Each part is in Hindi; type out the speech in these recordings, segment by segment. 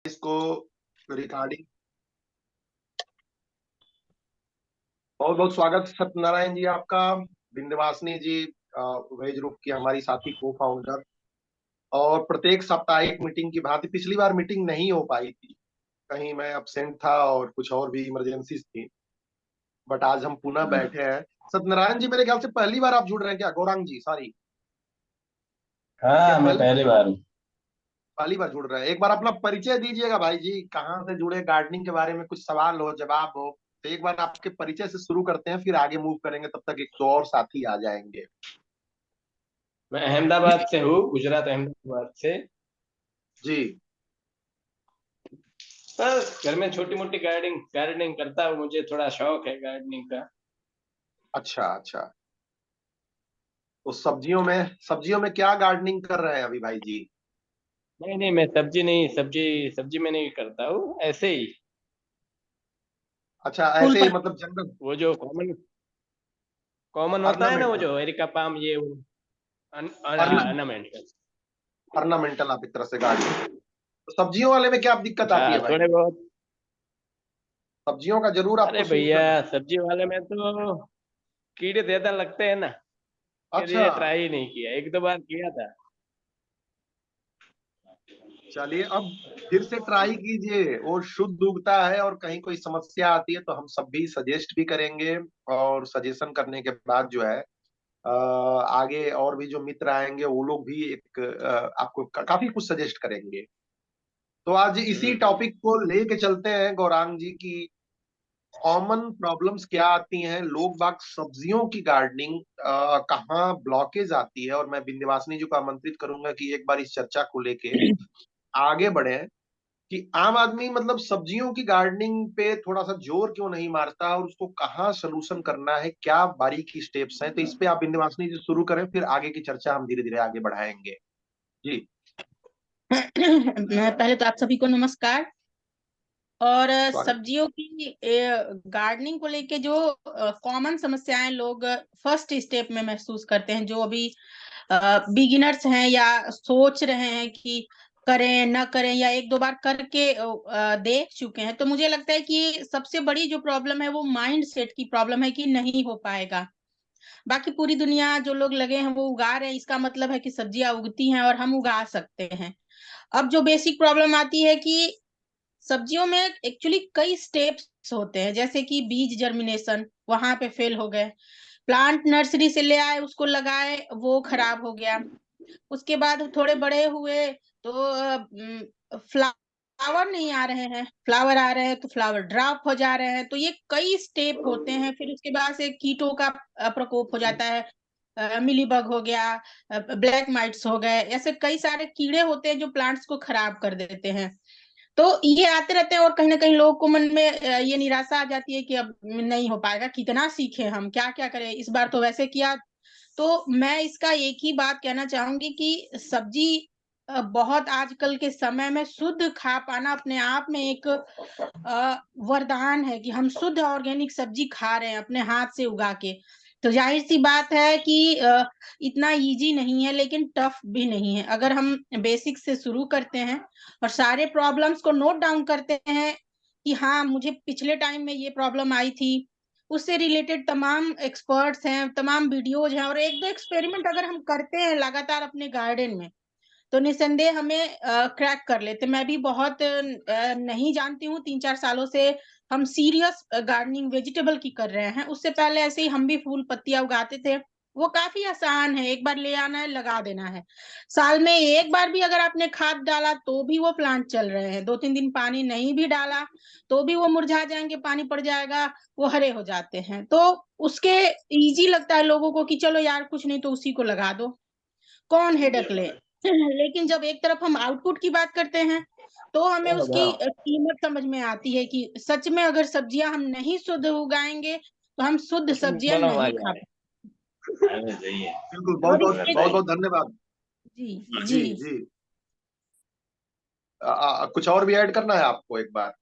इसको रिकॉर्डिंग। बहुत बहुत स्वागत सत्यनारायण जी आपका। विंध्यवासिनी जी वेज ग्रुप की हमारी साथी को फाउंडर। और प्रत्येक साप्ताहिक मीटिंग की भांति पिछली बार मीटिंग नहीं हो पाई थी, कहीं मैं absent था और कुछ और भी इमरजेंसीज थी। बट आज हम पुनः बैठे हैं। सत्यनारायण जी मेरे ख्याल से पहली बार आप जुड़ रहे हैं क्या? गौरांग जी सॉरी, क्या हाँ, मैं पहली पहली बार हूँ। पहली बार जुड़ रहे हैं? एक बार अपना परिचय दीजिएगा भाई जी, कहाँ से जुड़े, गार्डनिंग के बारे में कुछ सवाल हो जवाब हो तो एक बार आपके परिचय से शुरू करते हैं, फिर आगे मूव करेंगे, तब तक एक दो और साथी आ जाएंगे। मैं अहमदाबाद से हूँ, गुजरात अहमदाबाद से। जी। बस घर में छोटी मोटी गार्डनिंग गार्डनिंग करता हूँ, मुझे थोड़ा शौक है गार्डनिंग का। अच्छा अच्छा। तो सब्जियों में क्या गार्डनिंग कर रहे हैं अभी भाई जी? नहीं नहीं, मैं सब्जी नहीं, सब्जी सब्जी में नहीं करता हूँ, ऐसे ही। अच्छा, फूल ऐसे ही पर। मतलब जनरल। वो जो कॉमन कॉमन होता है ना, वो ऑर्नामेंटल। जो एरिका पाम, ये ऑर्नामेंट। ऑर्नामेंटल आप एक तरह से गार्डनिंग। तो सब्जियों वाले में क्या दिक्कत आती हाँ, है भाई? थोड़े बहुत। सब्जियों का जरूर आपको अरे सूट भैया, करना। सब्जी वाले में तो कीड़े ज्यादा लगते हैं ना, अच्छा, इसलिए ट्राई ही नहीं किया, एक दो बार किया था। चलिए अब फिर से ट्राई कीजिए, वो शुद्ध उगता है और कहीं कोई समस्या आती है तो हम सब भी सजेस्ट भी करेंगे। और सजेशन करने के बाद जो है आगे और भी जो मित्र आएंगे वो लोग भी एक आपको काफी कुछ सजेस्ट करेंगे। तो आज इसी हम्म। टॉपिक को लेके चलते हैं गौरांग जी की कॉमन प्रॉब्लम्स क्या आती हैं, लोग बाग सब्जियों की गार्डनिंग कहाँ ब्लॉकेज आती है। और मैं विंध्यवासिनी जी को आमंत्रित करूंगा कि एक बार इस चर्चा को लेके आगे बढ़े कि आम आदमी मतलब सब्जियों की गार्डनिंग पे थोड़ा सा जोर क्यों नहीं मारता और उसको कहाँ सोल्यूशन करना है, क्या बारीकी स्टेप्स हैं। तो इस पे आप विंध्यवासिनी जी शुरू करें, फिर आगे की चर्चा हम धीरे धीरे आगे बढ़ाएंगे। जी। पहले तो आप सभी को नमस्कार। और स्वागत। सब्जियों की गार्डनिंग को लेके जो कॉमन समस्याएं लोग फर्स्ट स्टेप में महसूस करते हैं, जो अभी बिगिनर्स हैं या सोच रहे हैं कि करें न करें या एक दो बार करके देख चुके हैं, तो मुझे लगता है कि सबसे बड़ी जो प्रॉब्लम है वो माइंड सेट की प्रॉब्लम है कि नहीं हो पाएगा। बाकी पूरी दुनिया जो लोग लगे हैं वो उगा रहे हैं, इसका मतलब है कि सब्जियां उगती हैं और हम उगा सकते हैं। अब जो बेसिक प्रॉब्लम आती है कि सब्जियों में एक्चुअली कई स्टेप्स होते हैं, जैसे कि बीज जर्मिनेशन वहां पे फेल हो गए, प्लांट नर्सरी से ले आए उसको लगाए वो खराब हो गया, उसके बाद थोड़े बड़े हुए तो फ्लावर नहीं आ रहे हैं, फ्लावर आ रहे हैं तो फ्लावर ड्रॉप हो जा रहे हैं। तो ये कई स्टेप होते हैं। फिर उसके बाद से कीटों का प्रकोप हो जाता है, मिलीबग हो गया, ब्लैक माइट्स हो गए, ऐसे कई सारे कीड़े होते हैं जो प्लांट्स को खराब कर देते हैं। तो ये आते रहते हैं और कहीं ना कहीं लोगों को मन में ये निराशा आ जाती है कि अब नहीं हो पाएगा, कितना सीखे, हम क्या क्या करें, इस बार तो वैसे किया। तो मैं इसका एक ही बात कहना चाहूंगी कि सब्जी बहुत आजकल के समय में शुद्ध खा पाना अपने आप में एक वरदान है कि हम शुद्ध ऑर्गेनिक सब्जी खा रहे हैं अपने हाथ से उगा के। तो जाहिर सी बात है कि इतना इजी नहीं है लेकिन टफ भी नहीं है। अगर हम बेसिक से शुरू करते हैं और सारे प्रॉब्लम्स को नोट डाउन करते हैं कि हाँ मुझे पिछले टाइम में ये प्रॉब्लम आई थी, उससे रिलेटेड तमाम एक्सपर्ट्स हैं, तमाम वीडियोज हैं, और एक दो एक्सपेरिमेंट अगर हम करते हैं लगातार अपने गार्डन में, तो निसंदेह हमें क्रैक कर लेते। मैं भी बहुत नहीं जानती हूँ, 3-4 सालों से हम सीरियस गार्डनिंग वेजिटेबल की कर रहे हैं। उससे पहले ऐसे ही हम भी फूल पत्तियां उगाते थे। वो काफी आसान है, एक बार ले आना है, लगा देना है। साल में एक बार भी अगर आपने खाद डाला तो भी वो प्लांट चल रहे हैं, 2-3 दिन पानी नहीं भी डाला तो भी वो मुरझा जाएंगे, पानी पड़ जाएगा, वो हरे हो जाते हैं। तो उसके इजी लगता है लोगों को कि चलो यार कुछ नहीं तो उसी को लगा दो, कौन हेडक ले। लेकिन जब एक तरफ हम आउटपुट की बात करते हैं तो हमें उसकी कीमत समझ में आती है कि सच में अगर सब्जियां हम नहीं शुद्ध उगाएंगे तो हम शुद्ध सब्जियां नहीं खा पाएंगे। बिल्कुल, बहुत और बहुत इसके बहुत बहुत धन्यवाद। जी जी जी जी। कुछ और भी ऐड करना है आपको एक बार?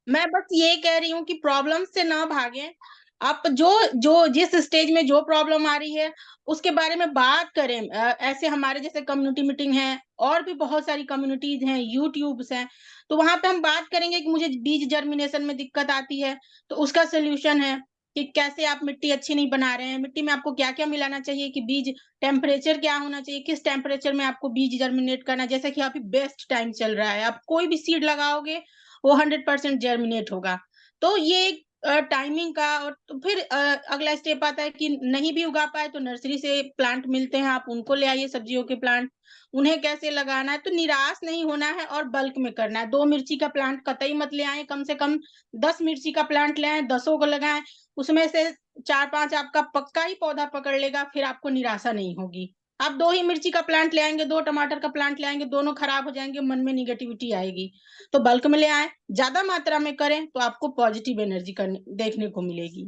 मैं बस ये कह रही हूँ कि प्रॉब्लम से ना भागें, आप जो जो जिस स्टेज में जो प्रॉब्लम आ रही है उसके बारे में बात करें। ऐसे हमारे जैसे कम्युनिटी मीटिंग है, और भी बहुत सारी कम्युनिटीज हैं, यूट्यूब्स हैं, तो वहां पे हम बात करेंगे कि मुझे बीज जर्मिनेशन में दिक्कत आती है, तो उसका सोल्यूशन है कि कैसे आप मिट्टी अच्छी नहीं बना रहे हैं, मिट्टी में आपको क्या क्या मिलाना चाहिए, कि बीज टेम्परेचर क्या होना चाहिए, किस टेम्परेचर में आपको बीज जर्मिनेट करना है। जैसे कि अभी बेस्ट टाइम चल रहा है, आप कोई भी सीड लगाओगे वो 100% जर्मिनेट होगा। तो ये एक टाइमिंग का। और तो फिर अगला स्टेप आता है कि नहीं भी उगा पाए तो नर्सरी से प्लांट मिलते हैं, आप उनको ले आइए, सब्जियों के प्लांट, उन्हें कैसे लगाना है। तो निराश नहीं होना है और बल्क में करना है। 2 मिर्ची का प्लांट कतई मत ले आए, कम से कम 10 मिर्ची का प्लांट ले आए, 10 को लगाएं, उसमें से 4-5 आपका पक्का ही पौधा पकड़ लेगा, फिर आपको निराशा नहीं होगी। आप 2 ही मिर्ची का प्लांट ले आएंगे, 2 टमाटर का प्लांट ले आएंगे, दोनों खराब हो जाएंगे, मन में निगेटिविटी आएगी। तो बल्क में ले आए, ज्यादा मात्रा में करें तो आपको पॉजिटिव एनर्जी देखने को मिलेगी।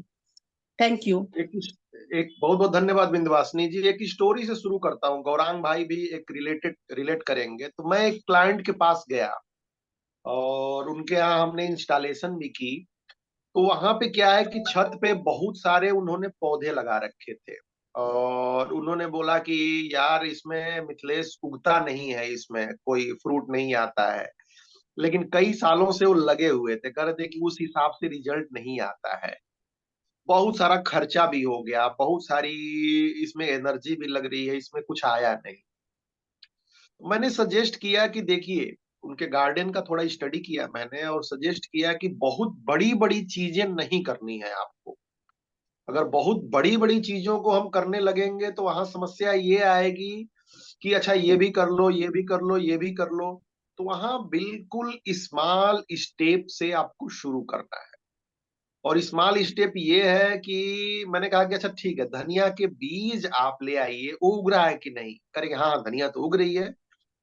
Thank you. एक एक बहुत बहुत धन्यवाद बिंदवासिनी जी। एक स्टोरी से शुरू करता हूँ, गौरांग भाई भी एक रिलेट करेंगे। तो मैं एक क्लाइंट के पास गया और उनके यहाँ हमने इंस्टॉलेशन भी की। तो वहां पे क्या है कि छत पे बहुत सारे उन्होंने पौधे लगा रखे थे, और उन्होंने बोला कि यार इसमें मिथिलेश उगता नहीं है, इसमें कोई फ्रूट नहीं आता है। लेकिन कई सालों से वो लगे हुए थे, कह रहे थे कि उस हिसाब से रिजल्ट नहीं आता है। बहुत सारा खर्चा भी हो गया, बहुत सारी इसमें एनर्जी भी लग रही है, इसमें कुछ आया नहीं। मैंने सजेस्ट किया कि देखिए, उनके गार्डन का थोड़ा स्टडी किया मैंने और सजेस्ट किया कि बहुत बड़ी बड़ी चीजें नहीं करनी है आपको। अगर बहुत बड़ी बड़ी चीजों को हम करने लगेंगे तो वहां समस्या ये आएगी कि अच्छा ये भी कर लो, ये भी कर लो, ये भी कर लो। तो वहां बिल्कुल स्मॉल स्टेप से आपको शुरू करना है। और स्मॉल स्टेप ये है कि मैंने कहा कि अच्छा ठीक है, धनिया के बीज आप ले आइए, वो उग रहा है कि नहीं। करेंगे हाँ धनिया तो उग रही है।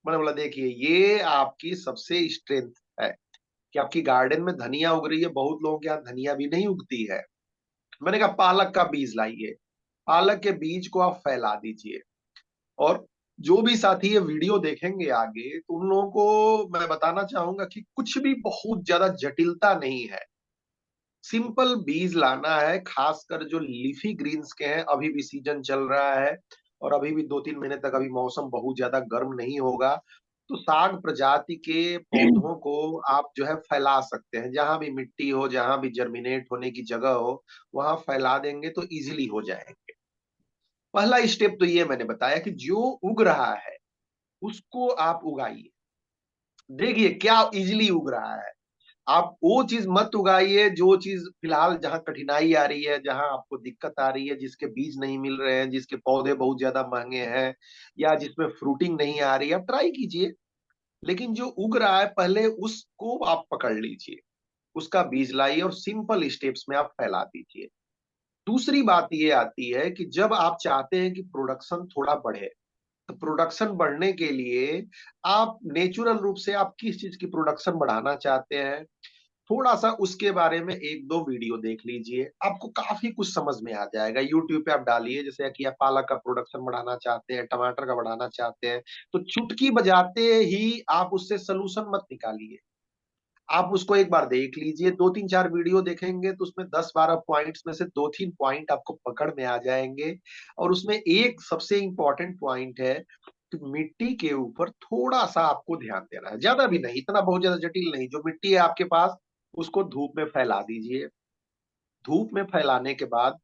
मैंने बोला देखिए, ये आपकी सबसे स्ट्रेंथ है कि आपकी गार्डन में धनिया उग रही है। बहुत लोगों के यहाँ धनिया भी नहीं उगती है। मैंने कहा पालक का बीज लाइए, पालक के बीज को आप फैला दीजिए। और जो भी साथी ये वीडियो देखेंगे आगे, तो उन लोगों को मैं बताना चाहूंगा कि कुछ भी बहुत ज्यादा जटिलता नहीं है। सिंपल बीज लाना है, खासकर जो लीफी ग्रीन्स के हैं। अभी भी सीजन चल रहा है और अभी भी 2-3 महीने तक अभी मौसम बहुत ज्यादा गर्म नहीं होगा। तो साग प्रजाति के पौधों को आप जो है फैला सकते हैं, जहां भी मिट्टी हो, जहां भी जर्मिनेट होने की जगह हो, वहां फैला देंगे तो इजीली हो जाएंगे। पहला स्टेप तो ये मैंने बताया कि जो उग रहा है उसको आप उगाइए। देखिए क्या इजीली उग रहा है। आप वो चीज मत उगाइए जो चीज फिलहाल जहां कठिनाई आ रही है, जहां आपको दिक्कत आ रही है, जिसके बीज नहीं मिल रहे हैं, जिसके पौधे बहुत ज्यादा महंगे हैं, या जिसमें फ्रूटिंग नहीं आ रही है। आप ट्राई कीजिए, लेकिन जो उग रहा है पहले उसको आप पकड़ लीजिए, उसका बीज लाइए और सिंपल स्टेप्स में आप फैला दीजिए। दूसरी बात ये आती है कि जब आप चाहते हैं कि प्रोडक्शन थोड़ा बढ़े, तो प्रोडक्शन बढ़ने के लिए आप नेचुरल रूप से आप किस चीज की प्रोडक्शन बढ़ाना चाहते हैं, थोड़ा सा उसके बारे में 1-2 वीडियो देख लीजिए, आपको काफी कुछ समझ में आ जाएगा। यूट्यूब पे आप डालिए, जैसे कि आप पालक का प्रोडक्शन बढ़ाना चाहते हैं, टमाटर का बढ़ाना चाहते हैं, तो चुटकी बजाते ही आप उससे सोल्यूशन मत निकालिए। आप उसको एक बार देख लीजिए, 2-3-4 वीडियो देखेंगे तो उसमें 10-12 पॉइंट्स में से 2-3 पॉइंट आपको पकड़ में आ जाएंगे। और उसमें एक सबसे इंपॉर्टेंट पॉइंट है कि मिट्टी के ऊपर थोड़ा सा आपको ध्यान देना है, ज्यादा भी नहीं, इतना बहुत ज्यादा जटिल नहीं। जो मिट्टी है आपके पास उसको धूप में फैला दीजिए। धूप में फैलाने के बाद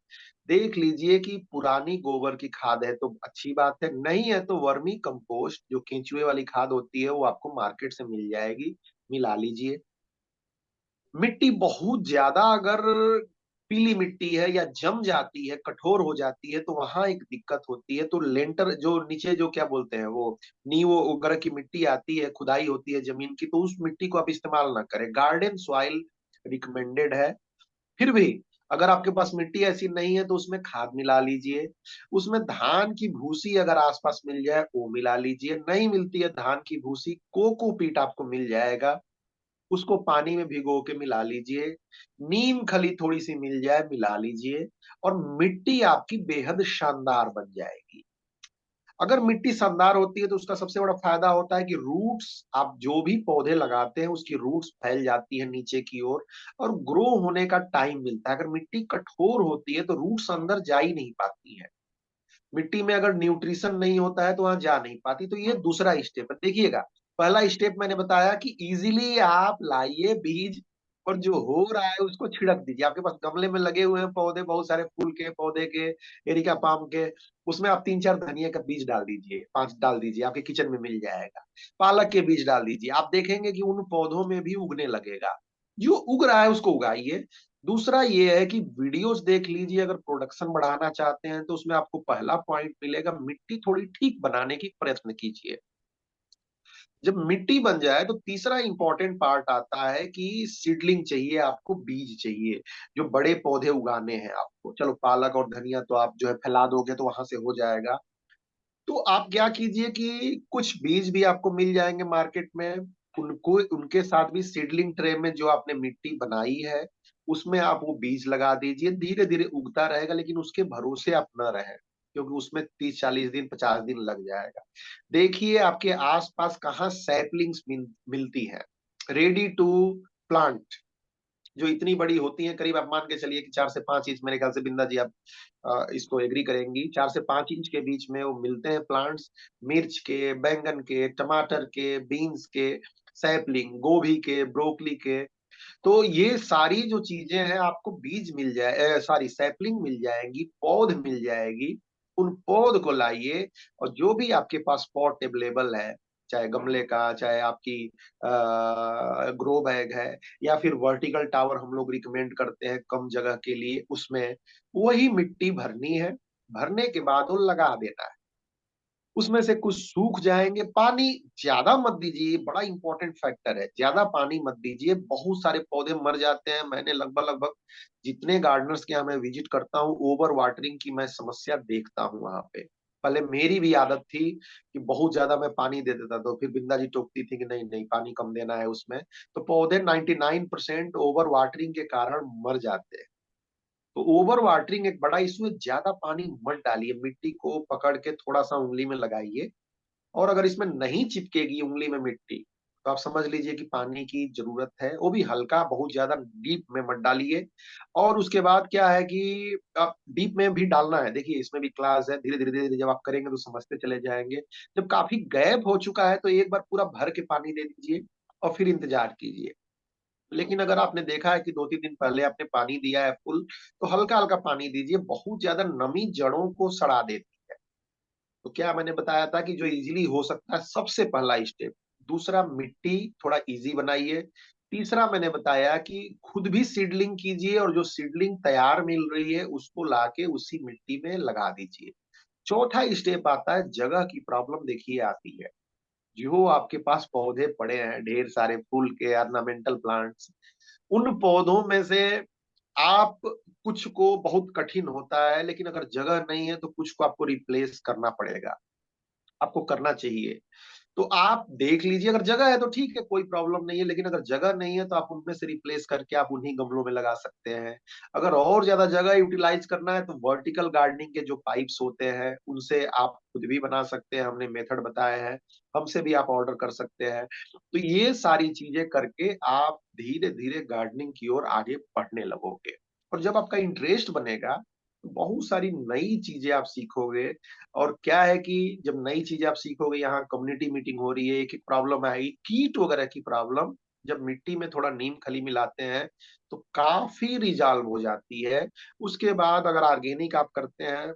देख लीजिए कि पुरानी गोबर की खाद है तो अच्छी बात है, नहीं है तो वर्मी कंपोस्ट जो केंचुए वाली खाद होती है वो आपको मार्केट से मिल जाएगी, मिला लीजिए। मिट्टी बहुत ज्यादा अगर पीली मिट्टी है या जम जाती है, कठोर हो जाती है, तो वहां एक दिक्कत होती है। तो लेंटर जो नीचे जो क्या बोलते हैं वो नींव वगैरह की मिट्टी आती है, खुदाई होती है जमीन की, तो उस मिट्टी को आप इस्तेमाल ना करें। गार्डन सॉइल रिकमेंडेड है। फिर भी अगर आपके पास मिट्टी ऐसी नहीं है तो उसमें खाद मिला लीजिए। उसमें धान की भूसी अगर आसपास मिल जाए वो मिला लीजिए। नहीं मिलती है धान की भूसी, कोकोपीट आपको मिल जाएगा, उसको पानी में भिगो के मिला लीजिए। नीम खली थोड़ी सी मिल जाए, मिला लीजिए, और मिट्टी आपकी बेहद शानदार बन जाएगी। अगर मिट्टी शानदार होती है तो उसका सबसे बड़ा फायदा होता है कि रूट्स, आप जो भी पौधे लगाते हैं उसकी रूट्स फैल जाती है नीचे की ओर और ग्रो होने का टाइम मिलता है। अगर मिट्टी कठोर होती है तो रूट्स अंदर जा ही नहीं पाती है। मिट्टी में अगर न्यूट्रिशन नहीं होता है तो वहां जा नहीं पाती। तो ये दूसरा स्टेप है। देखिएगा, पहला स्टेप मैंने बताया कि इजीली आप लाइए बीज और जो हो रहा है उसको छिड़क दीजिए। आपके पास गमले में लगे हुए हैं पौधे, बहुत सारे फूल के पौधे के, एरिका पाम के, उसमें आप 3-4 धनिया का बीज डाल दीजिए, 5 डाल दीजिए, आपके किचन में मिल जाएगा। पालक के बीज डाल दीजिए, आप देखेंगे कि उन पौधों में भी उगने लगेगा। जो उग रहा है उसको उगाइए। दूसरा ये है कि वीडियोस देख लीजिए, अगर प्रोडक्शन बढ़ाना चाहते हैं तो उसमें आपको पहला पॉइंट मिलेगा, मिट्टी थोड़ी ठीक बनाने की प्रयत्न कीजिए। जब मिट्टी बन जाए तो तीसरा इंपॉर्टेंट पार्ट आता है कि सीडलिंग चाहिए आपको, बीज चाहिए। जो बड़े पौधे उगाने हैं आपको, चलो पालक और धनिया तो आप जो है फैला दोगे तो वहां से हो जाएगा। तो आप क्या कीजिए कि कुछ बीज भी आपको मिल जाएंगे मार्केट में, उनको उनके साथ भी सीडलिंग ट्रे में जो आपने मिट्टी बनाई है उसमें आप वो बीज लगा दीजिए। धीरे धीरे उगता रहेगा, लेकिन उसके भरोसे आप न रहे, क्योंकि उसमें 30-40 दिन 50 दिन लग जाएगा। देखिए आपके आसपास कहाँ सैपलिंग्स मिलती है रेडी टू प्लांट, जो इतनी बड़ी होती है, करीब आप मान के चलिए कि 4 से 5 इंच, मेरे ख्याल से बिंदा जी आप इसको एग्री करेंगी, 4 से 5 इंच के बीच में वो मिलते हैं प्लांट्स। मिर्च के, बैंगन के, टमाटर के, बीन्स के सैपलिंग, गोभी के, ब्रोकली के। तो ये सारी जो चीजें हैं आपको बीज मिल जाए, सॉरी सैपलिंग मिल जाएंगी, पौध मिल जाएगी। उन पौध को लाइए और जो भी आपके पास पॉट अवेलेबल है, चाहे गमले का, चाहे आपकी ग्रो बैग है, या फिर वर्टिकल टावर हम लोग रिकमेंड करते हैं कम जगह के लिए, उसमें वही मिट्टी भरनी है। भरने के बाद वो लगा देना है। उसमें से कुछ सूख जाएंगे। पानी ज्यादा मत दीजिए, बड़ा इंपॉर्टेंट फैक्टर है, ज्यादा पानी मत दीजिए, बहुत सारे पौधे मर जाते हैं। मैंने लगभग लगभग जितने गार्डनर्स के यहाँ मैं विजिट करता हूँ, ओवर वाटरिंग की मैं समस्या देखता हूँ वहां पे। पहले मेरी भी आदत थी कि बहुत ज्यादा मैं पानी दे देता, तो फिर बिंदा जी टोकती थी कि नहीं नहीं पानी कम देना है उसमें। तो पौधे 99% ओवर वाटरिंग के कारण मर जाते हैं। तो ओवर वाटरिंग एक बड़ा इशू है। ज्यादा पानी मत डालिए, मिट्टी को पकड़ के थोड़ा सा उंगली में लगाइए, और अगर इसमें नहीं चिपकेगी उंगली में मिट्टी तो आप समझ लीजिए कि पानी की जरूरत है, वो भी हल्का, बहुत ज्यादा डीप में मत डालिए। और उसके बाद क्या है कि आप डीप में भी डालना है, देखिए इसमें भी क्लास है, धीरे धीरे धीरे धीरे जब आप करेंगे तो समझते चले जाएंगे। जब काफी गैप हो चुका है तो एक बार पूरा भर के पानी दे दीजिए और फिर इंतजार कीजिए। लेकिन अगर आपने देखा है कि 2-3 दिन पहले आपने पानी दिया है फुल, तो हल्का हल्का पानी दीजिए। बहुत ज्यादा नमी जड़ों को सड़ा देती है। तो क्या मैंने बताया था कि जो इजीली हो सकता है, सबसे पहला स्टेप। दूसरा, मिट्टी थोड़ा इजी बनाइए। तीसरा मैंने बताया कि खुद भी सीडलिंग कीजिए और जो सीडलिंग तैयार मिल रही है उसको लाके उसी मिट्टी में लगा दीजिए। चौथा स्टेप आता है जगह की प्रॉब्लम। देखिए आती है, जो आपके पास पौधे पड़े हैं ढेर सारे फूल के, ऑर्नामेंटल प्लांट्स, उन पौधों में से आप कुछ को बहुत कठिन होता है, लेकिन अगर जगह नहीं है तो कुछ को आपको रिप्लेस करना पड़ेगा, आपको करना चाहिए। तो आप देख लीजिए, अगर जगह है तो ठीक है, कोई प्रॉब्लम नहीं है, लेकिन अगर जगह नहीं है तो आप उनमें से रिप्लेस करके आप उन्हीं गमलों में लगा सकते हैं। अगर और ज्यादा जगह यूटिलाइज करना है तो वर्टिकल गार्डनिंग के जो पाइप्स होते हैं उनसे आप खुद भी बना सकते हैं, हमने मेथड बताया है, हमसे भी आप ऑर्डर कर सकते हैं। तो ये सारी चीजें करके आप धीरे धीरे गार्डनिंग की ओर आगे बढ़ने लगोगे। और जब आपका इंटरेस्ट बनेगा तो बहुत सारी नई चीजें आप सीखोगे। और क्या है कि जब नई चीजें आप सीखोगे, यहाँ कम्युनिटी मीटिंग हो रही है, एक एक प्रॉब्लम आएगी, कीट वगैरह की प्रॉब्लम, जब मिट्टी में थोड़ा नीम खली मिलाते हैं तो काफी रिजॉल्व हो जाती है। उसके बाद अगर ऑर्गेनिक आप करते हैं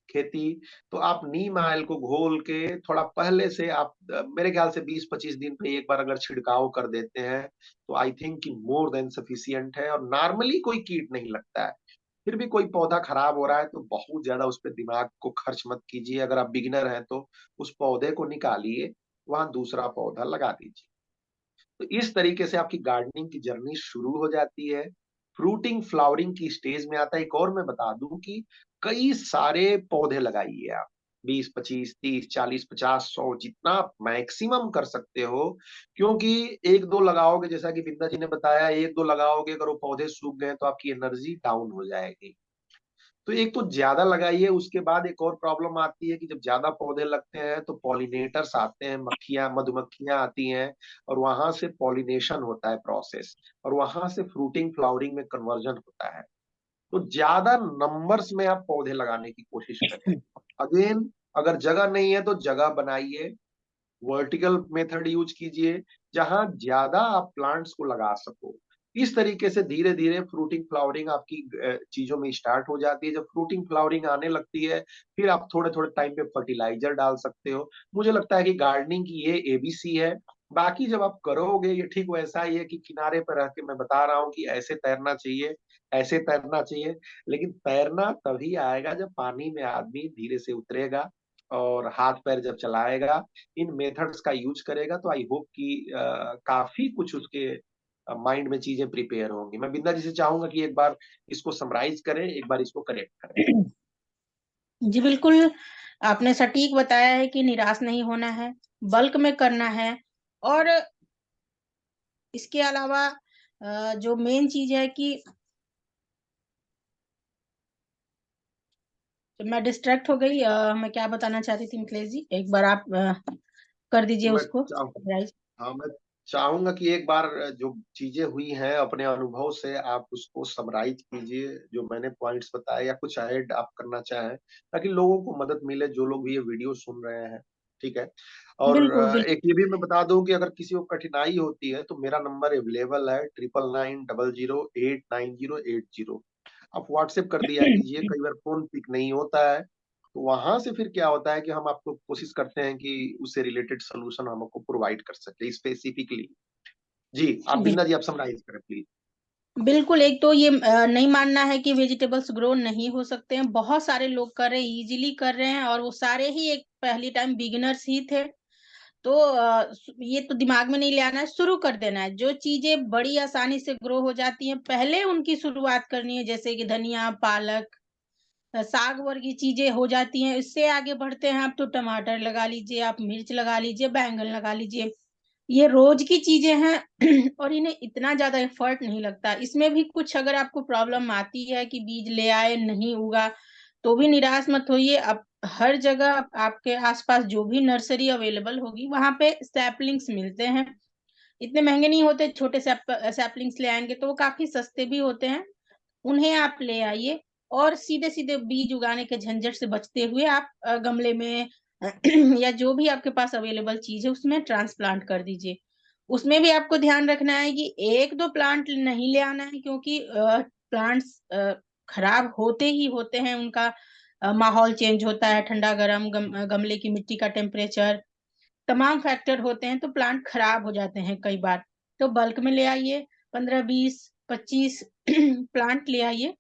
खेती, तो आप नीम ऑयल को घोल के थोड़ा पहले से आप मेरे ख्याल से 20-25 दिन पे एक बार अगर छिड़काव कर देते हैं तो आई थिंक कि मोर देन सफिशियंट है, और नॉर्मली कोई कीट नहीं लगता है। फिर भी कोई पौधा खराब हो रहा है तो बहुत ज्यादा उस पर दिमाग को खर्च मत कीजिए। अगर आप बिगिनर हैं तो उस पौधे को निकालिए, वहां दूसरा पौधा लगा दीजिए। तो इस तरीके से आपकी गार्डनिंग की जर्नी शुरू हो जाती है। फ्रूटिंग फ्लावरिंग की स्टेज में आता है। एक और मैं बता दूं कि कई सारे पौधे लगाइए आप, 20, 25, 30, 40, 50, 100, जितना मैक्सिमम कर सकते हो। क्योंकि एक दो लगाओगे, जैसा कि बिंदा जी ने बताया, एक दो लगाओगे, अगर वो पौधे सूख गए तो आपकी एनर्जी डाउन हो जाएगी। तो एक तो ज्यादा लगाइए, उसके बाद एक और प्रॉब्लम आती है कि जब ज्यादा पौधे लगते हैं तो पॉलिनेटर्स आते हैं, मक्खियां मधुमक्खियां आती हैं, और वहां से पॉलिनेशन होता है प्रोसेस, और वहां से फ्रूटिंग फ्लावरिंग में कन्वर्जन होता है। तो ज्यादा नंबर्स में आप पौधे लगाने की कोशिश करें। अगेन, अगर जगह नहीं है तो जगह बनाइए, वर्टिकल मेथड यूज कीजिए, जहां ज्यादा आप प्लांट्स को लगा सको। इस तरीके से धीरे धीरे फ्रूटिंग फ्लावरिंग आपकी चीजों में स्टार्ट हो जाती है। जब फ्रूटिंग फ्लावरिंग आने लगती है, फिर आप थोड़े थोड़े टाइम पे फर्टिलाइजर डाल सकते हो। मुझे लगता है कि गार्डनिंग की ये एबीसी है। बाकी जब आप करोगे, ये ठीक वैसा ही है कि किनारे पर रह के मैं बता रहा हूँ कि ऐसे तैरना चाहिए, ऐसे तैरना चाहिए, लेकिन तैरना तभी आएगा जब पानी में आदमी धीरे से उतरेगा और हाथ पैर जब चलाएगा, इन मेथड्स का यूज करेगा, तो आई होप कि काफी कुछ उसके माइंड में चीजें प्रिपेयर होंगी। मैं बिंदा जी से चाहूंगा कि एक बार इसको समराइज करें, एक बार इसको करेक्ट करें। जी बिल्कुल, आपने सटीक बताया है कि निराश नहीं होना है, बल्क में करना है। और इसके अलावा जो मेन चीज है कि मैं डिस्ट्रैक्ट हो गई। मैं क्या बताना चाहती थी मिथिलेश जी, एक बार आप कर दीजिए मैं उसको चाहूँ summarize। हाँ, मैं चाहूंगा कि एक बार जो चीजें हुई हैं अपने अनुभव से आप उसको समराइज कीजिए, जो मैंने पॉइंट्स बताए, या कुछ ऐड आप करना चाहें, ताकि लोगों को मदद मिले, जो लोग भी ये वीडियो सुन रहे हैं। ठीक है। और बिल्कुल बिल्कुल। एक ये भी मैं बता दूं कि अगर किसी को कठिनाई होती है तो मेरा नंबर अवेलेबल है 9990089080। आप व्हाट्सएप कर दिया कीजिए, कई बार फोन पिक नहीं होता है, तो वहां से फिर क्या होता है कि हम आपको कोशिश करते हैं कि उससे रिलेटेड सोल्यूशन हम आपको प्रोवाइड कर सके स्पेसिफिकली। जी, आप बिंदा जी, आप समराइज करें प्लीज। बिल्कुल, एक तो ये नहीं मानना है कि वेजिटेबल्स ग्रो नहीं हो सकते हैं। बहुत सारे लोग कर रहे हैं, इजीली कर रहे हैं, और वो सारे ही एक पहली टाइम बिगिनर्स ही थे। तो ये तो दिमाग में नहीं ले आना है, शुरू कर देना है। जो चीजें बड़ी आसानी से ग्रो हो जाती हैं, पहले उनकी शुरुआत करनी है। जैसे कि धनिया, पालक, साग वर्गीय चीजें हो जाती हैं। इससे आगे बढ़ते हैं आप तो टमाटर लगा लीजिए, आप मिर्च लगा लीजिए, बैंगन लगा लीजिए। ये रोज की चीजें हैं और इन्हें इतना ज्यादा एफर्ट नहीं लगता। इसमें भी कुछ अगर आपको प्रॉब्लम आती है कि बीज ले आए नहीं उगा, तो भी निराश मत होइए। अब हर जगह आपके आसपास जो भी नर्सरी अवेलेबल होगी, वहां पे सैपलिंग्स मिलते हैं। इतने महंगे नहीं होते, छोटे सैपलिंग्स ले आएंगे तो वो काफी सस्ते भी होते हैं। उन्हें आप ले आइए, और सीधे सीधे बीज उगाने के झंझट से बचते हुए आप गमले में या जो भी आपके पास अवेलेबल चीज है उसमें ट्रांसप्लांट कर दीजिए। उसमें भी आपको ध्यान रखना है कि एक दो प्लांट नहीं ले आना है, क्योंकि प्लांट्स खराब होते ही होते हैं। उनका माहौल चेंज होता है, ठंडा गर्म, गमले की मिट्टी का टेम्परेचर, तमाम फैक्टर होते हैं, तो प्लांट खराब हो जाते हैं कई बार। तो बल्क में ले आइए, 15 20 25 प्लांट ले आइए,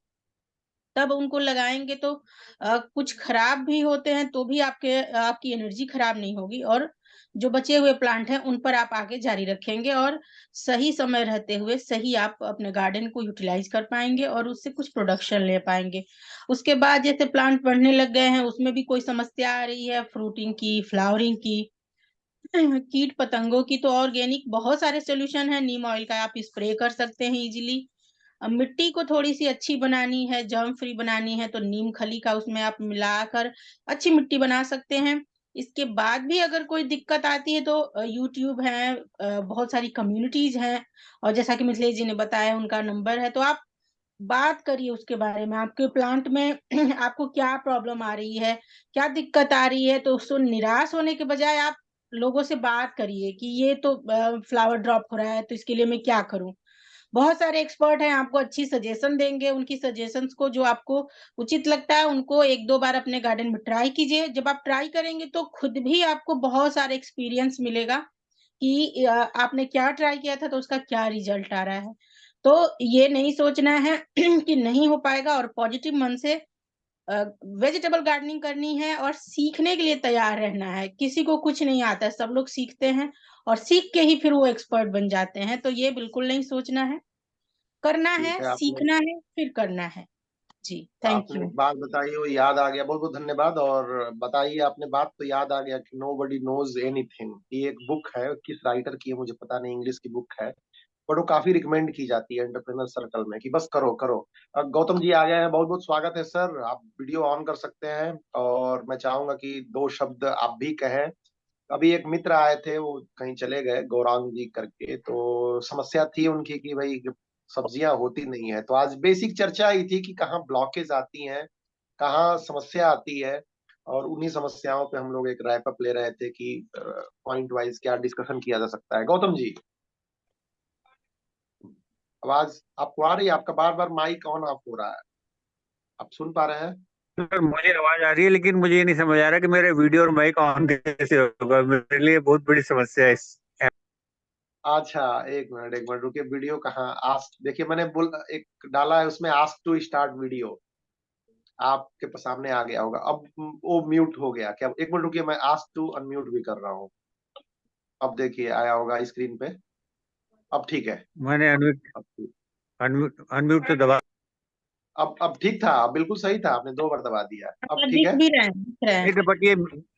तब उनको लगाएंगे तो कुछ खराब भी होते हैं तो भी आपकी एनर्जी खराब नहीं होगी, और जो बचे हुए प्लांट हैं उन पर आप आगे जारी रखेंगे, और सही समय रहते हुए सही आप अपने गार्डन को यूटिलाइज कर पाएंगे और उससे कुछ प्रोडक्शन ले पाएंगे। उसके बाद जैसे प्लांट बढ़ने लग गए हैं, उसमें भी कोई समस्या आ रही है, फ्रूटिंग की, फ्लावरिंग की, कीट पतंगों की, तो ऑर्गेनिक बहुत सारे सोल्यूशन है। नीम ऑयल का आप स्प्रे कर सकते हैं इजीली। अब मिट्टी को थोड़ी सी अच्छी बनानी है, जर्म फ्री बनानी है, तो नीम खली का उसमें आप मिलाकर अच्छी मिट्टी बना सकते हैं। इसके बाद भी अगर कोई दिक्कत आती है तो यूट्यूब है, बहुत सारी कम्युनिटीज हैं, और जैसा कि मिथिलेश जी ने बताया उनका नंबर है, तो आप बात करिए उसके बारे में। आपके प्लांट में आपको क्या प्रॉब्लम आ रही है, क्या दिक्कत आ रही है, तो उसको निराश होने के बजाय आप लोगों से बात करिए कि ये तो फ्लावर ड्रॉप हो रहा है, तो इसके लिए मैं क्या करूं। बहुत सारे एक्सपर्ट हैं, आपको अच्छी सजेशन देंगे। उनकी सजेशंस को जो आपको उचित लगता है उनको एक दो बार अपने गार्डन में ट्राई कीजिए। जब आप ट्राई करेंगे तो खुद भी आपको बहुत सारे एक्सपीरियंस मिलेगा कि आपने क्या ट्राई किया था, तो उसका क्या रिजल्ट आ रहा है। तो ये नहीं सोचना है कि नहीं हो पाएगा, और पॉजिटिव मन से वेजिटेबल गार्डनिंग करनी है, और सीखने के लिए तैयार रहना है। किसी को कुछ नहीं आता है, सब लोग सीखते हैं और सीख के ही फिर वो एक्सपर्ट बन जाते हैं। तो ये बिल्कुल नहीं सोचना है, करना ठीक है, है, आपने सीखना है, फिर करना है। जी, थैंक आपने यू। एक बात बताई वो याद आ गया, बहुत बहुत धन्यवाद। और बताइए, आपने बात तो याद आ गया कि नो बडी नोज एनीथिंग, ये एक बुक है, किस राइटर की है मुझे पता नहीं, इंग्लिश की बुक है। बट वो काफी रिकमेंड की जाती है एंटरप्रेन्योर सर्कल में कि बस करो करो। गौतम जी आ गए हैं, बहुत बहुत स्वागत है सर, आप वीडियो ऑन कर सकते हैं और मैं चाहूंगा कि दो शब्द आप भी कहें। अभी एक मित्र आए थे, वो कहीं चले गए, गौरांग जी करके, तो समस्या थी उनकी कि भाई सब्जियां होती नहीं है। तो आज बेसिक चर्चा ही थी कि कहाँ ब्लॉकेज आती हैं, कहाँ समस्या आती है, और उन्हीं समस्याओं पे हम लोग एक रैप अप ले रहे थे कि पॉइंट वाइज क्या डिस्कशन किया जा सकता है। गौतम जी, आवाज आपको आ रही है? आपका बार बार माइक ऑन ऑफ हो रहा है, आप सुन पा रहे हैं? सर मुझे आवाज आ रही है, लेकिन मुझे ये नहीं समझ आ रहा कि मेरे वीडियो और माइक ऑन कैसे होगा। मेरे लिए बहुत बड़ी समस्या है इस ऐप। अच्छा, एक मिनट रुकिए, वीडियो कहाँ? आस्क, देखिए मैंने बोल एक डाला है उसमें, आस्क टू स्टार्ट वीडियो, आपके सामने आ गया होगा। अब वो म्यूट हो गया क्या? एक मिनट रुकिए, मैं आस्क टू अनम्यूट भी कर रहा हूँ। अब देखिए आया होगा स्क्रीन पे, अब ठीक है। मैंने अनम्यूट अब अनम्यूट अनम्यूट तो दबा। अब ठीक था, अब बिल्कुल सही था, आपने 2 बार दबा दिया, अब ठीक दिख है। भी रहे हैं, दिख रहे हैं। एक बट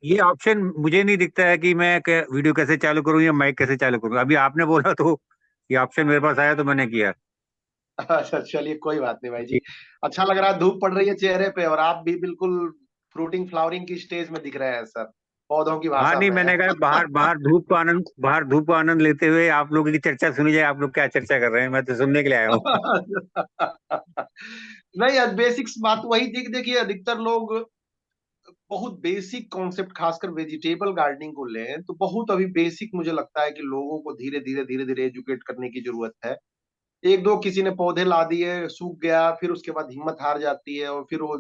ये ऑप्शन मुझे नहीं दिखता है कि मैं वीडियो कैसे चालू करूं या माइक कैसे चालू करूं। अभी आपने बोला तो ये ऑप्शन मेरे पास आया तो मैंने किया। अच्छा चलिए, कोई बात नहीं भाई जी। अच्छा लग रहा है, धूप पड़ रही है चेहरे पे और आप भी बिल्कुल फ्रूटिंग फ्लावरिंग की स्टेज में दिख रहे हैं सर, पौधों की हाँ भाषा नहीं, में। मैंने कहा बाहर धूप का आनंद लेते हुए आप लोगों की चर्चा सुनी जाए। आप लोग क्या चर्चा कर रहे हैं, मैं तो सुनने के लिए आया हूँ। नहीं, आज बेसिक्स बात वही थी कि देखिए अधिकतर लोग बहुत बेसिक कॉन्सेप्ट, खासकर वेजिटेबल गार्डनिंग को लें तो बहुत अभी बेसिक मुझे लगता है कि लोगों को धीरे धीरे एजुकेट करने की जरूरत है। एक दो किसी ने पौधे ला दिए, सूख गया, फिर उसके बाद हिम्मत हार जाती है और फिर वो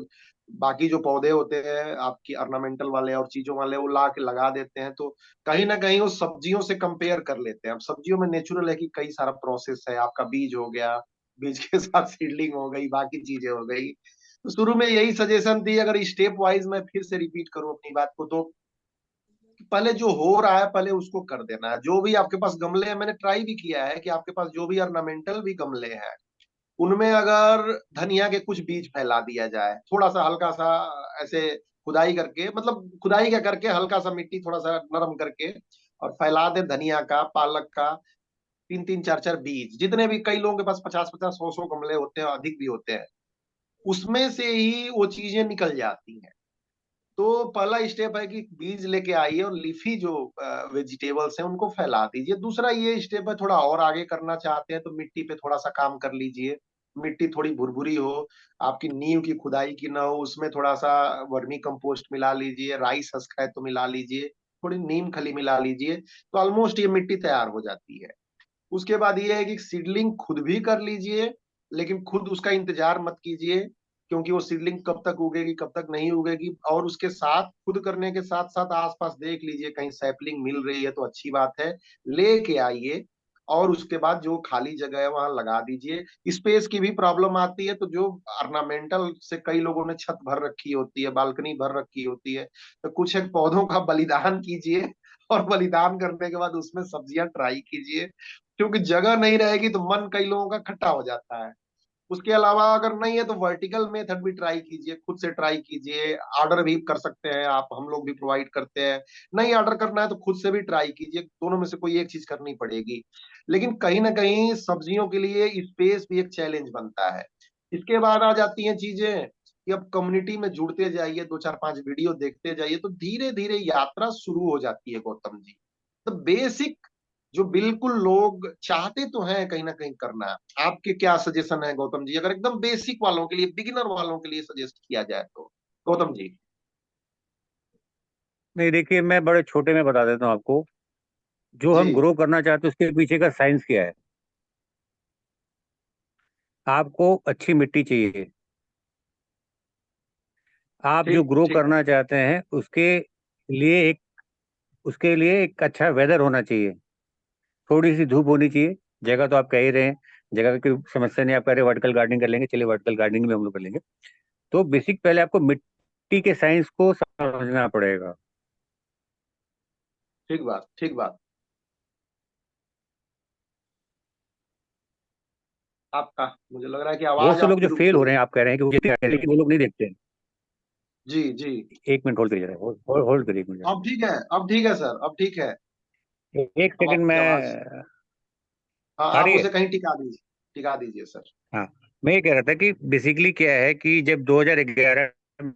बाकी जो पौधे होते हैं आपकी ऑर्नामेंटल वाले और चीजों वाले वो ला के लगा देते हैं, तो कहीं ना कहीं वो सब्जियों से कंपेयर कर लेते हैं। अब सब्जियों में नेचुरल है कि कई सारा प्रोसेस है, आपका बीज हो गया, बीज के साथ सीडलिंग हो गई, बाकी चीजें हो गई। तो शुरू में यही सजेशन थी, अगर स्टेप वाइज मैं फिर से रिपीट करूं अपनी बात को, तो पहले जो हो रहा है पहले उसको कर देना है। जो भी आपके पास गमले हैं, मैंने ट्राई भी किया है कि आपके पास जो भी ऑर्नामेंटल भी गमले हैं उनमें अगर धनिया के कुछ बीज फैला दिया जाए, थोड़ा सा हल्का सा ऐसे खुदाई करके, मतलब खुदाई क्या करके हल्का सा मिट्टी थोड़ा सा नरम करके और फैला दे धनिया का, पालक का, 3 3 4 4 बीज, जितने भी, कई लोगों के पास 50 50 100 100 गमले होते हैं, अधिक भी होते हैं, उसमें से ही वो चीजें निकल जाती हैं। तो पहला स्टेप है कि बीज लेके आइए और लीफी जो वेजिटेबल्स हैं उनको फैला दीजिए। दूसरा ये स्टेप है, थोड़ा और आगे करना चाहते हैं तो मिट्टी पे थोड़ा सा काम कर लीजिए। मिट्टी थोड़ी भुरभुरी हो, आपकी नींव की खुदाई की ना हो, उसमें थोड़ा सा वर्मी कंपोस्ट मिला लीजिए, राइस हस्क है तो मिला लीजिए, थोड़ी नीम खली मिला लीजिए, तो ऑलमोस्ट ये मिट्टी तैयार हो जाती है। उसके बाद ये है कि सीडलिंग खुद भी कर लीजिए, लेकिन खुद उसका इंतजार मत कीजिए, क्योंकि वो सीडलिंग कब तक उगेगी कब तक नहीं उगेगी। और उसके साथ खुद करने के साथ साथ आसपास देख लीजिए, कहीं सैपलिंग मिल रही है तो अच्छी बात है, लेके आइए और उसके बाद जो खाली जगह है वहां लगा दीजिए। स्पेस की भी प्रॉब्लम आती है, तो जो ऑर्नामेंटल से कई लोगों ने छत भर रखी होती है, बालकनी भर रखी होती है, तो कुछ एक पौधों का बलिदान कीजिए और बलिदान करने के बाद उसमें सब्जियां ट्राई कीजिए, क्योंकि जगह नहीं रहेगी तो मन कई लोगों का खट्टा हो जाता है। उसके अलावा अगर नहीं है तो वर्टिकल मेथड भी ट्राई कीजिए, खुद से ट्राई कीजिए, ऑर्डर भी कर सकते हैं आप, हम लोग भी प्रोवाइड करते हैं। नहीं ऑर्डर करना है तो खुद से भी ट्राई कीजिए, दोनों में से कोई एक चीज करनी पड़ेगी। लेकिन कहीं ना कहीं सब्जियों के लिए स्पेस भी एक चैलेंज बनता है। इसके बाद आ जाती हैं चीजें कि अब कम्युनिटी में जुड़ते जाइए, 2 4 5 वीडियो देखते जाइए, तो धीरे धीरे यात्रा शुरू हो जाती है गौतम जी। तो बेसिक जो बिल्कुल लोग चाहते तो हैं कहीं ना कहीं करना, आपके क्या सजेशन है गौतम जी, अगर एकदम बेसिक वालों के लिए, बिगिनर वालों के लिए सजेस्ट किया जाए तो? गौतम जी। नहीं देखिए, मैं बड़े छोटे में बता देता हूँ आपको। जो जी, हम ग्रो करना चाहते हैं उसके पीछे का साइंस क्या है। आपको अच्छी मिट्टी चाहिए। आप जो ठीक ग्रो ठीक। करना चाहते हैं लिए एक उसके लिए एक अच्छा वेदर होना चाहिए। थोड़ी सी धूप होनी चाहिए। जगह तो आप कह ही रहे हैं, जगह की समस्या नहीं। आप कह रहे वर्टिकल गार्डनिंग कर लेंगे, चलिए वर्टिकल गार्डनिंग भी हम लोग कर लेंगे। तो बेसिक पहले आपको मिट्टी के साइंस को समझना पड़ेगा। ठीक बात, ठीक बात। आपका मुझे लग रहा है कि बहुत आवाज से लोग जो आपकी रुक फेल हो गई रहे है। हैं, आप कह रहे हैं कि वो खेती कर रहे हैं, लेकिन वो लोग नहीं देखते हैं। जी जी। एक मिनट होल्ड करिए जरा, होल्ड करिए एक मिनट अब ठीक है, अब ठीक है सर, अब ठीक है। जरा। एक अब सेकंड आपकी आवाज। में हाँ, आ आप रही है? उसे कहीं टिका दीजिए सर। हाँ, मैं ये कह रहा था कि बेसिकली क्या है कि जब 2011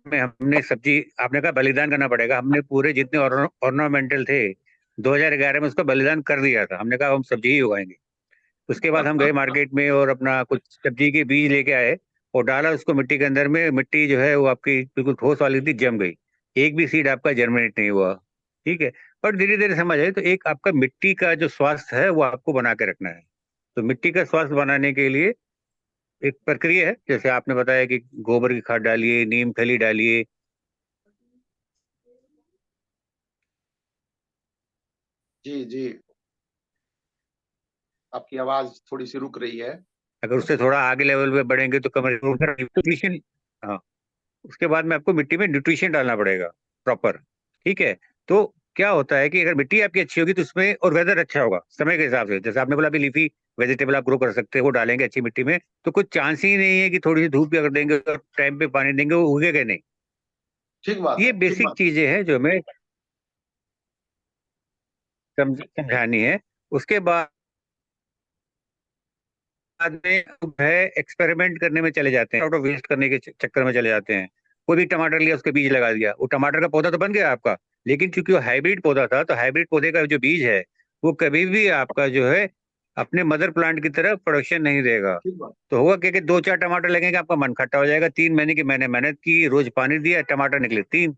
में हमने सब्जी, आपने कहा बलिदान करना पड़ेगा, हमने पूरे जितने ऑर्नामेंटल थे 2011 में उसका बलिदान कर दिया था। हमने कहा हम सब्जी ही उगाएंगे। उसके बाद हम गए मार्केट में और अपना कुछ सब्जी के बीज लेके आए और डाला उसको मिट्टी के अंदर में। मिट्टी जो है वो आपकी बिल्कुल ठोस वाली थी, जम गई। एक भी सीड आपका जर्मिनेट नहीं हुआ। ठीक है। पर धीरे धीरे समझ आए तो एक आपका मिट्टी का जो स्वास्थ्य है वो आपको बना के रखना है। तो मिट्टी का स्वास्थ्य बनाने के लिए एक प्रक्रिया है, जैसे आपने बताया कि गोबर की खाद डालिए, नीम खली डालिए। जी जी, आपकी आवाज थोड़ी सी रुक रही है। अगर उससे थोड़ा आगे लेवल पे बढ़ेंगे तो कमर न्यूट्रिशन। हाँ, उसके बाद में आपको मिट्टी में न्यूट्रिशन डालना पड़ेगा प्रॉपर। ठीक है। तो क्या होता है कि अगर मिट्टी आपकी अच्छी होगी तो उसमें और वेदर अच्छा होगा समय के हिसाब से। जैसे आपने बोला अभी लीफी वेजिटेबल आप ग्रो कर सकते हैं, वो डालेंगे अच्छी मिट्टी में तो कुछ चांस ही नहीं है कि थोड़ी सी धूप भी अगर देंगे और टाइम पे पानी देंगे वो उगेगा नहीं। ठीक बात ये है, ठीक बेसिक बात। चीजें हैं जो हमें समझानी है। उसके बाद में अब है एक्सपेरिमेंट करने में चले जाते हैं, आउट ऑफ वेस्ट करने के चक्कर में चले जाते हैं। कोई भी टमाटर लिया, उसके बीज लगा दिया, वो टमाटर का पौधा तो बन गया आपका, लेकिन क्योंकि वो हाइब्रिड पौधा था तो हाइब्रिड पौधे का जो बीज है वो कभी भी आपका जो है अपने मदर प्लांट की तरह प्रोडक्शन नहीं देगा। ठीक बात। तो होगा क्या कि दो चार टमाटर लगेंगे, आपका मन खट्टा हो जाएगा। 3 महीने की मैंने मेहनत की, रोज पानी दिया, टमाटर निकले 3।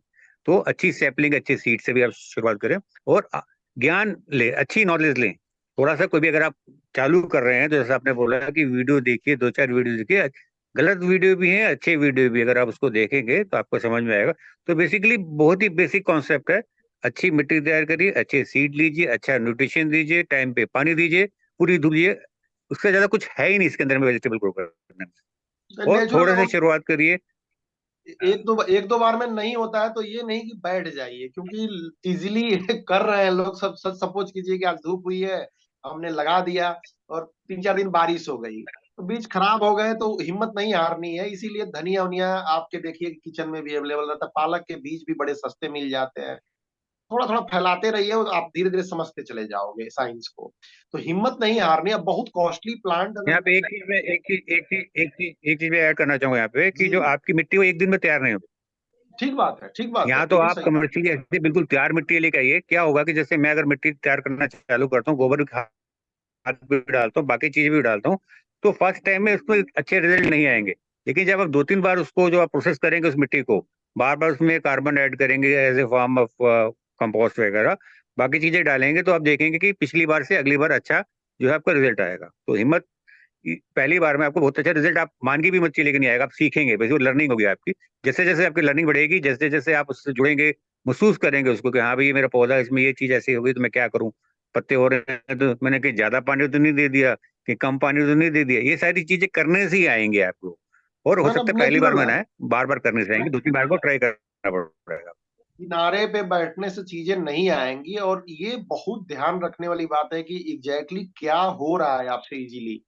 तो अच्छी सैपलिंग, अच्छी सीड से भी आप शुरुआत करें और ज्ञान ले, अच्छी नॉलेज लें। थोड़ा सा कोई भी अगर आप चालू कर रहे हैं तो जैसे आपने बोला कि वीडियो देखिए, दो चार वीडियो देखिए। गलत वीडियो भी है, अच्छे वीडियो भी, अगर आप उसको देखेंगे तो आपको समझ में आएगा। तो बेसिकली बहुत ही बेसिक कॉन्सेप्ट है। अच्छी मिट्टी तैयार करिए, अच्छे सीड लीजिए, अच्छा न्यूट्रिशन दीजिए, टाइम पे पानी दीजिए, पूरी धुलिए। उससे ज्यादा कुछ है ही नहीं इसके अंदर में वेजिटेबल ग्रो करने में। और नेचुरल थोड़े से और शुरुआत करिए। एक दो बार में नहीं होता है तो ये नहीं कि बैठ जाइए, क्योंकि इजीली कर रहे हैं लोग। सब सपोज कीजिए कि आज धूप हुई है, हमने लगा दिया और 3 4 दिन बारिश हो गई तो बीज खराब हो गए, तो हिम्मत नहीं हारनी है। इसीलिए धनिया वनिया आपके देखिए किचन में भी अवेलेबल रहता है, पालक के बीज भी बड़े सस्ते मिल जाते हैं। थोड़ा थोड़ा फैलाते रहिए और आप धीरे धीरे समझते चले जाओगे साइंस को। तो हिम्मत नहीं हारनी। अब बहुत कॉस्टली प्लांट यहाँ अगर पे एक चीज में ऐड करना चाहूंगा यहाँ पे कि जी, जो आपकी मिट्टी वो एक दिन में तैयार नहीं होगी। ठीक बात है, ठीक बात है, यहाँ तो बिल्कुल आप सही बात। कमर्शियली ऐसे बिल्कुल तैयार मिट्टी लेके आइए। क्या होगा कि जैसे मैं अगर मिट्टी तैयार करना चालू करता हूँ, गोबर खाद भी डालता हूँ, बाकी चीजें भी डालता हूँ, तो फर्स्ट टाइम में उसमें अच्छे रिजल्ट नहीं आएंगे। लेकिन जब आप 2 3 बार उसको जो आप प्रोसेस करेंगे उस मिट्टी को, बार बार उसमें कार्बन ऐड करेंगे as a form of compost वगैरह, बाकी चीजें डालेंगे, तो आप देखेंगे कि पिछली बार से अगली बार अच्छा जो है आपका रिजल्ट आएगा। तो हिम्मत, पहली बार में आपको बहुत अच्छा रिजल्ट आप मान के भी मत चलिए कि नहीं आएगा, आप सीखेंगे, बस वो लर्निंग होगी आपकी। जैसे जैसे आपकी लर्निंग बढ़ेगी, जैसे जैसे आप उससे जुड़ेंगे, महसूस करेंगे उसको कि हाँ भाई ये मेरा पौधा, इसमें ये चीज ऐसी होगी तो मैं क्या करूँ। पत्ते हो रहे हैं तो मैंने कि ज्यादा पानी तो नहीं दे दिया, कि कम पानी तो नहीं दे दिया। ये सारी चीजें करने से ही आएंगे आपको। और हो ना ना, सकता है पहली बार नेचुरल में है। ना आए, बार बार करने से आएंगे, 2 3 बार को ट्राई करना पड़ेगा। किनारे पे बैठने से चीजें नहीं आएंगी। और ये बहुत ध्यान रखने वाली बात है कि एग्जैक्टली क्या हो रहा है आपसे इजीली।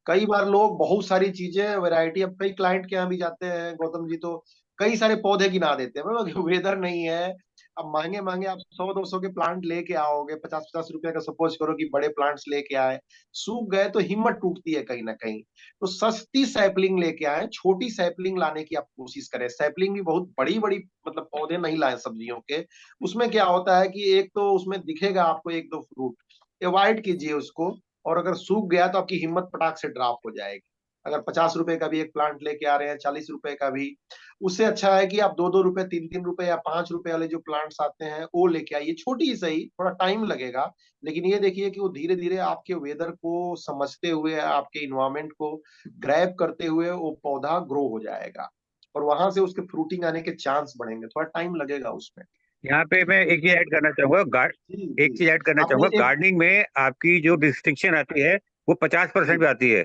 कई बार लोग बहुत सारी चीजें वैरायटी, अब कई क्लाइंट के यहाँ भी जाते हैं गौतम जी, तो कई सारे पौधे गिना देते हैं। वेदर नहीं है। अब महंगे महंगे आप 100 200 के प्लांट लेके आओगे, 50 50 रुपए का, सपोज करो कि बड़े प्लांट्स लेके आए, सूख गए तो हिम्मत टूटती है कहीं ना कहीं। तो सस्ती सैपलिंग लेके आए, छोटी सैपलिंग लाने की आप कोशिश करें। सैपलिंग भी बहुत बड़ी बड़ी मतलब पौधे नहीं लाए सब्जियों के। उसमें क्या होता है कि एक तो उसमें दिखेगा आपको एक दो फ्रूट, अवॉइड कीजिए उसको। और अगर सूख गया तो आपकी हिम्मत पटाख से ड्रॉप हो जाएगी। अगर 50 रुपए का भी एक प्लांट लेके आ रहे हैं, 40 रुपए का भी, उससे अच्छा है कि आप 2 2 रुपए 3 3 रुपए या 5 रुपए वाले जो प्लांट्स आते हैं वो लेके आइए। छोटी ही सही, थोड़ा टाइम लगेगा, लेकिन ये देखिए कि वो धीरे धीरे आपके वेदर को समझते हुए, आपके इन्वायरमेंट को ग्रैब करते हुए वो पौधा ग्रो हो जाएगा। और वहां से उसके फ्रूटिंग आने के चांस बढ़ेंगे। थोड़ा टाइम लगेगा उसमें। यहाँ पे मैं एक चीज ऐड करना चाहूंगा, जी एक जी। चीज ऐड करना आपने चाहूंगा, एक गार्डनिंग में आपकी जो डिस्टिंक्शन आती है वो 50% पे आती है।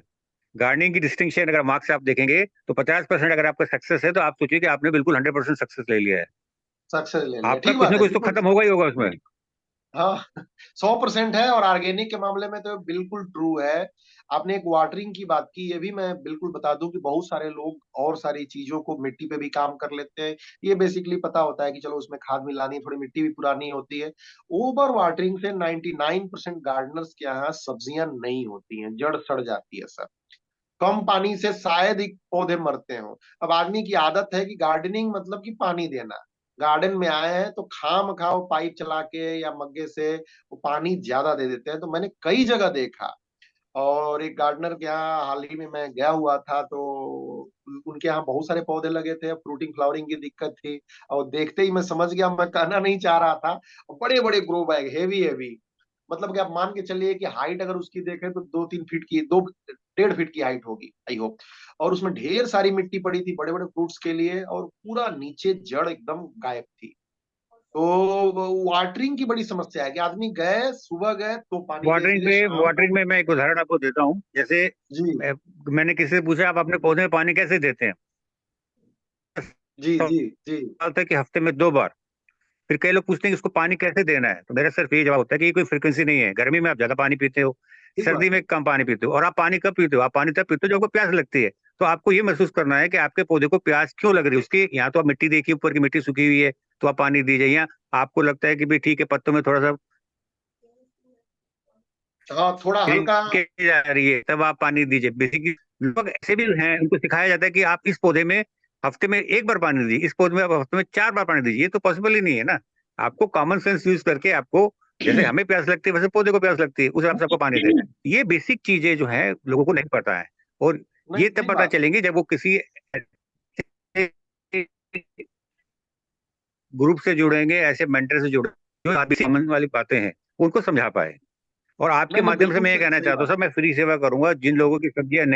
गार्डनिंग की डिस्टिंक्शन अगर मार्क्स आप देखेंगे तो 50% अगर आपका सक्सेस है तो आप सोचिए कि आपने बिल्कुल 100% सक्सेस ले लिया है। सक्सेस ले लिया, आपका ठीक कुछ बात ना है, कुछ तो बिल्कुल। खत्म होगा ही होगा उसमें। हाँ 100% है। और ऑर्गेनिक के मामले में तो बिल्कुल ट्रू है। आपने एक वाटरिंग की बात की, ये भी मैं बिल्कुल बता दूं कि बहुत सारे लोग और सारी चीजों को मिट्टी पे भी काम कर लेते हैं। ये बेसिकली पता होता है कि चलो उसमें खाद मिलानी है, थोड़ी मिट्टी भी पुरानी होती है। ओवर वाटरिंग से 99% गार्डनर्स के यहाँ सब्जियां नहीं होती हैं, जड़ सड़ जाती है सर। कम पानी से शायद ही पौधे मरते हो। अब आदमी की आदत है कि गार्डनिंग मतलब कि पानी देना। गार्डन में आए हैं तो खाम खाओ पाइप चला के या मग्गे से वो पानी ज्यादा दे देते हैं। तो मैंने कई जगह देखा। और एक गार्डनर के यहाँ हाल ही में मैं गया हुआ था, तो उनके यहाँ बहुत सारे पौधे लगे थे, फ्रूटिंग फ्लावरिंग की दिक्कत थी। और देखते ही मैं समझ गया, मैं कहना नहीं चाह रहा था। बड़े बड़े ग्रो बैग, हेवी हेवी। मतलब कि आप मान के चलिए कि हाइट अगर उसकी देखें तो 2-3 फीट की, 2-1.5 फीट की हाइट होगी आई होप। और उसमें ढेर सारी मिट्टी पड़ी थी बड़े बड़े फ्रूट्स के लिए, और पूरा नीचे जड़ एकदम गायब थी। तो वाटरिंग की बड़ी समस्या है कि आदमी गए, सुबह गए तो पानी दे दिए, शाम को। वाटरिंग में मैं एक उदाहरण आपको देता हूँ। जैसे जी मैंने किसी से पूछा आप अपने पौधे में पानी कैसे देते हैं, जी तो जी जी बोलता है कि हफ्ते में 2 बार। फिर कई लोग पूछते हैं कि इसको पानी कैसे देना है, तो मेरा सिर्फ ये जवाब होता है कि ये कोई फ्रिक्वेंसी नहीं है। गर्मी में आप ज्यादा पानी पीते हो, ठीक बात सर्दी है। में कम पानी पीते हो। और आप पानी कब पीते हो? आप पानी तब पीते हो जब आपको प्यास लगती है। तो आपको ये महसूस करना है कि आपके पौधे को प्यास क्यों लग रही है उसकी। यहाँ तो आप मिट्टी देखिए, ऊपर की मिट्टी सूखी हुई है तो आप पानी दीजिए। या आपको लगता है कि भाई ठीक है, पत्तों में थोड़ा सा हाँ थोड़ा हल्का। के जा रही है, तब आप पानी दीजिए। बेसिकली लोग ऐसे भी हैं, उनको सिखाया जाता है कि आप इस पौधे में हफ्ते में 1 बार पानी दीजिए, इस पौधे में आप हफ्ते में 4 बार पानी दीजिए। ये तो पॉसिबल ही नहीं है ना। आपको कॉमन सेंस यूज करके, आपको जैसे हमें प्यास लगती है वैसे पौधे को प्यास लगती है, उस हिसाब से आपको पानी देना है। ये बेसिक चीजें जो है लोगों को नहीं पता है। और नहीं ये तब सही पता बात। चलेंगे जब वो किसी ग्रुप से जुड़ेंगे, ऐसे मेंटर से जुड़ेंगे जो आप समझ वाली बातें हैं उनको समझा पाए। और आपके नहीं नहीं माध्यम से बिल्कुल मैं ये कहना सही चाहता हूँ बात। सर, मैं फ्री सेवा करूंगा। जिन लोगों की सब्जियां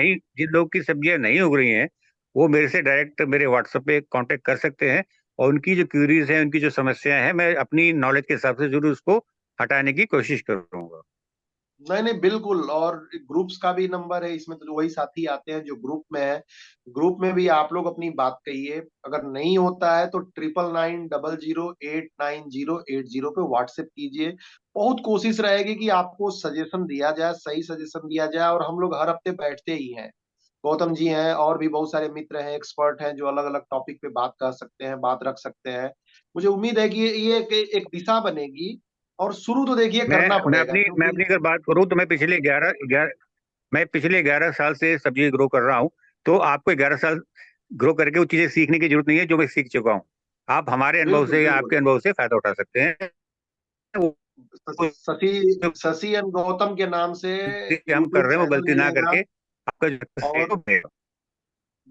नहीं उग रही हैं, वो मेरे से डायरेक्ट मेरे व्हाट्सएप पे कांटेक्ट कर सकते हैं। और उनकी जो क्यूरीज हैं, उनकी जो समस्याएं हैं, मैं अपनी नॉलेज के हिसाब से जरूर उसको हटाने की कोशिश करूंगा। नहीं नहीं बिल्कुल। और ग्रुप्स का भी नंबर है इसमें, तो वही साथी आते हैं जो ग्रुप में है। ग्रुप में भी आप लोग अपनी बात कहिए। अगर नहीं होता है तो 9990089080 पे व्हाट्सएप कीजिए। बहुत कोशिश रहेगी कि आपको सजेशन दिया जाए, सही सजेशन दिया जाए। और हम लोग हर हफ्ते बैठते ही हैं। गौतम जी हैं और भी बहुत सारे मित्र हैं, एक्सपर्ट हैं, जो अलग अलग टॉपिक पे बात कर सकते हैं, बात रख सकते हैं। मुझे उम्मीद है कि ये एक दिशा बनेगी। और शुरू तो देखिए मैं करना मैं पड़ेगा, अपनी मैं क्योंकि अपनी अगर बात करूं तो मैं पिछले 11 साल से सब्जी ग्रो कर रहा हूं। तो आपको 11 साल ग्रो करके वो चीजें सीखने की जरूरत नहीं है जो मैं सीख चुका हूं। आप हमारे अनुभव बिल्कुल से या बिल्कुल। आपके अनुभव से फायदा उठा सकते हैं। वो शशि शशि एंड गौतम के नाम से गलती हम कर यूट्यूब रहे हैं वो चैनल गलती है ना मेरा। करके आपका और जो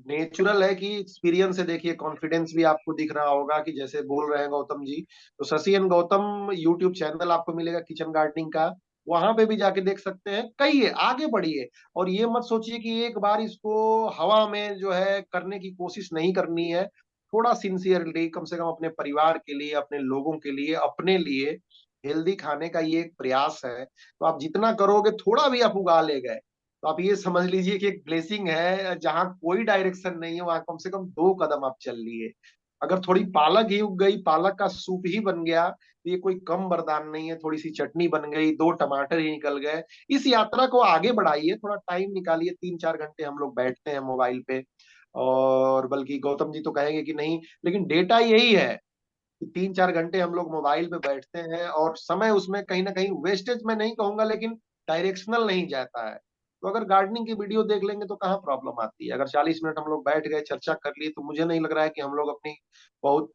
नेचुरल है कि एक्सपीरियंस से देखिए, कॉन्फिडेंस भी आपको दिख रहा होगा कि जैसे बोल रहे हैं गौतम जी। तो Shashi and Gautam YouTube channel आपको मिलेगा किचन गार्डनिंग का। वहां पे भी जाके देख सकते हैं। कई है, आगे बढ़िए। और ये मत सोचिए कि एक बार इसको हवा में जो है करने की कोशिश नहीं करनी है। थोड़ा सिंसियरली, कम से कम अपने परिवार के लिए, अपने लोगों के लिए, अपने लिए हेल्दी खाने का ये एक प्रयास है। तो आप जितना करोगे, थोड़ा भी आप उगा ले गए, तो आप ये समझ लीजिए कि एक ब्लेसिंग है। जहां कोई डायरेक्शन नहीं है, वहां कम से कम 2 कदम आप चल लिए। अगर थोड़ी पालक ही उग गई, पालक का सूप ही बन गया, तो ये कोई कम वरदान नहीं है। थोड़ी सी चटनी बन गई, 2 टमाटर ही निकल गए। इस यात्रा को आगे बढ़ाइए, थोड़ा टाइम निकालिए। 3-4 घंटे हम लोग बैठते हैं मोबाइल पे, और बल्कि गौतम जी तो कहेंगे कि नहीं, लेकिन डेटा यही है कि 3-4 घंटे हम लोग मोबाइल पे बैठते हैं, और समय उसमें कहीं ना कहीं वेस्टेज में नहीं कहूंगा, लेकिन डायरेक्शनल नहीं जाता है। तो अगर गार्डनिंग की वीडियो देख लेंगे तो कहाँ प्रॉब्लम आती है। अगर 40 मिनट हम लोग बैठ गए, चर्चा कर लिए, तो मुझे नहीं लग रहा है कि हम लोग अपनी बहुत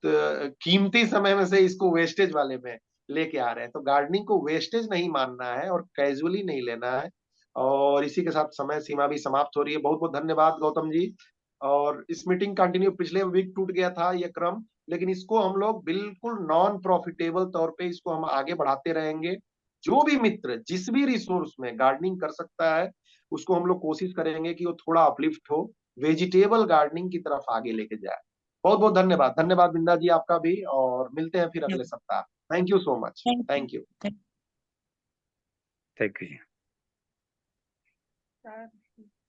कीमती समय में से इसको वेस्टेज वाले में लेके आ रहे हैं। तो गार्डनिंग को वेस्टेज नहीं मानना है और कैजुअली नहीं लेना है। और इसी के साथ समय सीमा भी समाप्त हो रही है। बहुत बहुत धन्यवाद गौतम जी। और इस मीटिंग कंटिन्यू, पिछले वीक टूट गया था ये क्रम, लेकिन इसको हम लोग बिल्कुल नॉन प्रॉफिटेबल तौर पे इसको हम आगे बढ़ाते रहेंगे। जो भी मित्र जिस भी रिसोर्स में गार्डनिंग कर सकता है, उसको हम लोग कोशिश करेंगे कि वो थोड़ा अपलिफ्ट हो, वेजिटेबल गार्डनिंग की तरफ आगे लेके जाए। बहुत बहुत धन्यवाद। धन्यवाद बिंदा जी आपका भी, और मिलते हैं फिर अगले सप्ताह। Thank you so much. Thank thank you. Thank you. You.